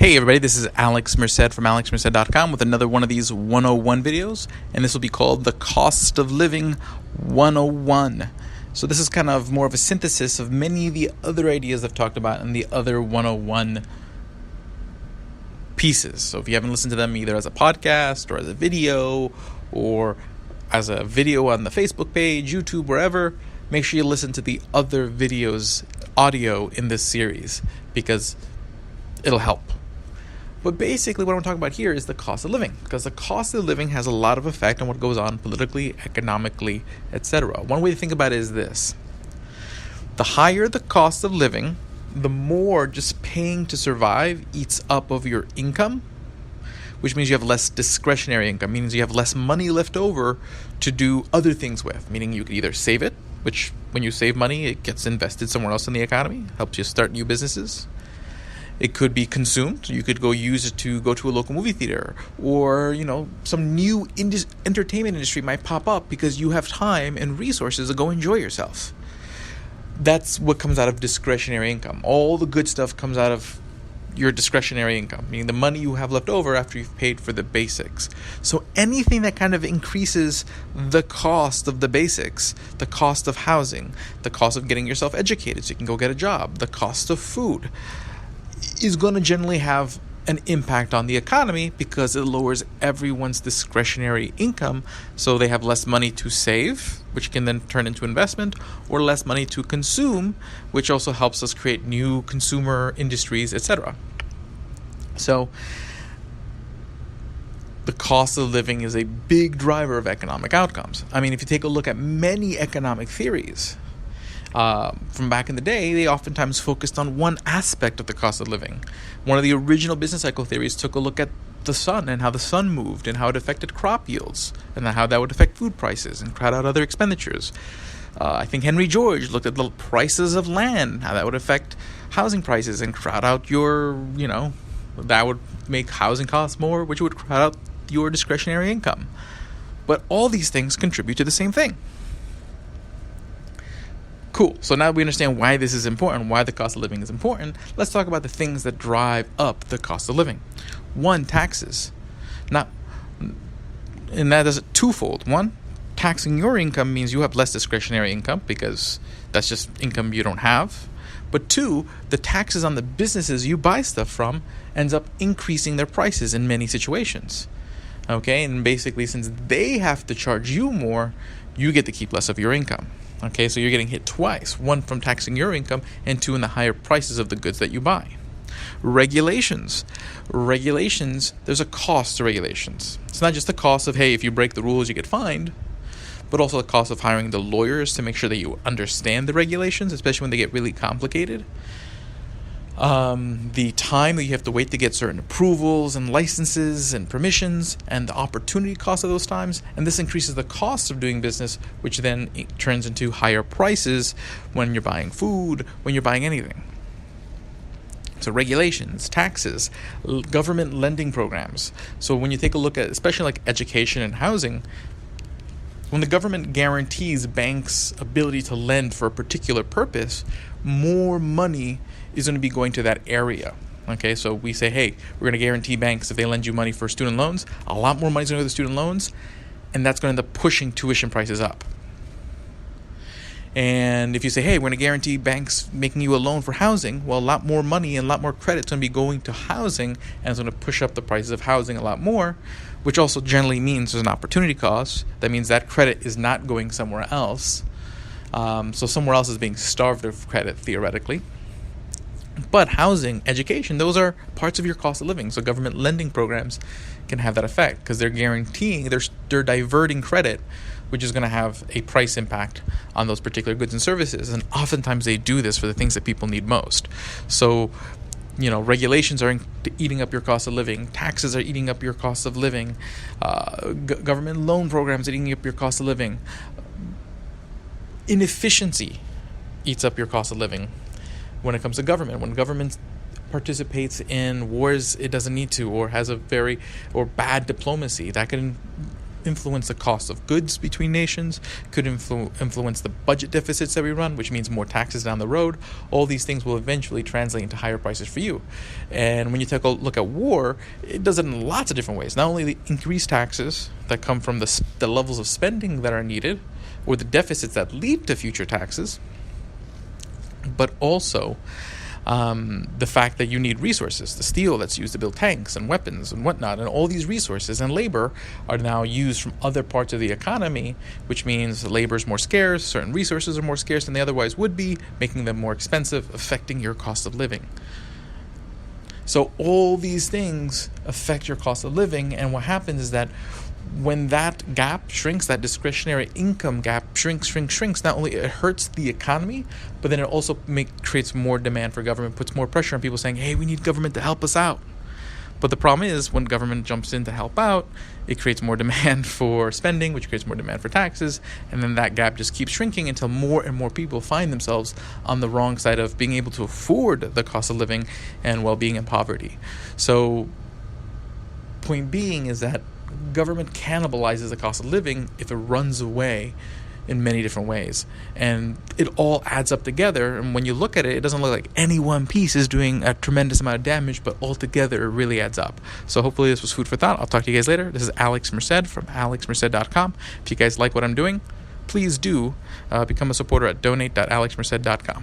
Hey everybody, this is Alex Merced from alexmerced.com with another one of these 101 videos, and this will be called the Cost of Living 101. So this is kind of more of a synthesis of many of the other ideas I've talked about in the other 101 pieces. So if you haven't listened to them either as a podcast or as a video or as a video on the Facebook page, YouTube, wherever, make sure you listen to the other videos, audio in this series, because it'll help. But basically what I'm talking about here is the cost of living, because the cost of living has a lot of effect on what goes on politically, economically, etc. One way to think about it is this. The higher the cost of living, the more just paying to survive eats up of your income, which means you have less discretionary income, means you have less money left over to do other things with, meaning you could either save it, which when you save money, it gets invested somewhere else in the economy, helps you start new businesses. It could be consumed. You could go use it to go to a local movie theater, or some new entertainment industry might pop up because you have time and resources to go enjoy yourself. That's what comes out of discretionary income. All the good stuff comes out of your discretionary income, meaning the money you have left over after you've paid for the basics. So anything that kind of increases the cost of the basics, the cost of housing, the cost of getting yourself educated so you can go get a job, the cost of food, is going to generally have an impact on the economy because it lowers everyone's discretionary income, so they have less money to save, which can then turn into investment, or less money to consume, which also helps us create new consumer industries, etc. So the cost of living is a big driver of economic outcomes. I mean, if you take a look at many economic theories, from back in the day, they oftentimes focused on one aspect of the cost of living. One of the original business cycle theories took a look at the sun and how the sun moved and how it affected crop yields and how that would affect food prices and crowd out other expenditures. I think Henry George looked at the prices of land, how that would affect housing prices and crowd out that would make housing costs more, which would crowd out your discretionary income. But all these things contribute to the same thing. Cool. So now we understand why this is important, why the cost of living is important. Let's talk about the things that drive up the cost of living. One, taxes. And that is twofold. One, taxing your income means you have less discretionary income because that's just income you don't have. But two, the taxes on the businesses you buy stuff from ends up increasing their prices in many situations. Okay, and basically since they have to charge you more, you get to keep less of your income. Okay, so you're getting hit twice, one from taxing your income and two in the higher prices of the goods that you buy. Regulations, there's a cost to regulations. It's not just the cost of, hey, if you break the rules, you get fined, but also the cost of hiring the lawyers to make sure that you understand the regulations, especially when they get really complicated. The time that you have to wait to get certain approvals and licenses and permissions, and the opportunity cost of those times, and this increases the cost of doing business, which then turns into higher prices when you're buying food, when you're buying anything. So regulations, taxes, government lending programs. So when you take a look at, especially like education and housing, when the government guarantees banks' ability to lend for a particular purpose, more money is going to be going to that area. Okay, so we say, hey, we're going to guarantee banks if they lend you money for student loans, a lot more money is going to go to student loans, and that's going to end up pushing tuition prices up. And if you say, hey, we're going to guarantee banks making you a loan for housing, well, a lot more money and a lot more credit is going to be going to housing, and it's going to push up the prices of housing a lot more, which also generally means there's an opportunity cost. That means that credit is not going somewhere else. So somewhere else is being starved of credit, theoretically. But housing, education, those are parts of your cost of living. So government lending programs can have that effect because they're guaranteeing, they're diverting credit, which is going to have a price impact on those particular goods and services. And oftentimes they do this for the things that people need most. So, regulations are eating up your cost of living. Taxes are eating up your cost of living. Government loan programs are eating up your cost of living. Inefficiency eats up your cost of living. When it comes to government, when government participates in wars it doesn't need to, or has bad diplomacy, that can influence the cost of goods between nations, could influence the budget deficits that we run, which means more taxes down the road. All these things will eventually translate into higher prices for you. And when you take a look at war, it does it in lots of different ways. Not only the increased taxes that come from the levels of spending that are needed, or the deficits that lead to future taxes, but also the fact that you need resources, the steel that's used to build tanks and weapons and whatnot, and all these resources and labor are now used from other parts of the economy, which means labor is more scarce, certain resources are more scarce than they otherwise would be, making them more expensive, affecting your cost of living. So all these things affect your cost of living, and what happens is that when that gap shrinks, that discretionary income gap shrinks, not only it hurts the economy, but then it also creates more demand for government, puts more pressure on people saying, hey, we need government to help us out. But the problem is when government jumps in to help out, it creates more demand for spending, which creates more demand for taxes, and then that gap just keeps shrinking until more and more people find themselves on the wrong side of being able to afford the cost of living and well-being and poverty. So point being is that government cannibalizes the cost of living if it runs away in many different ways, and it all adds up together. And when you look at it, it doesn't look like any one piece is doing a tremendous amount of damage, but altogether it really adds up. So hopefully this was food for thought. I'll talk to you guys later. This is Alex Merced from alexmerced.com. If you guys like what I'm doing, please do become a supporter at donate.alexmerced.com.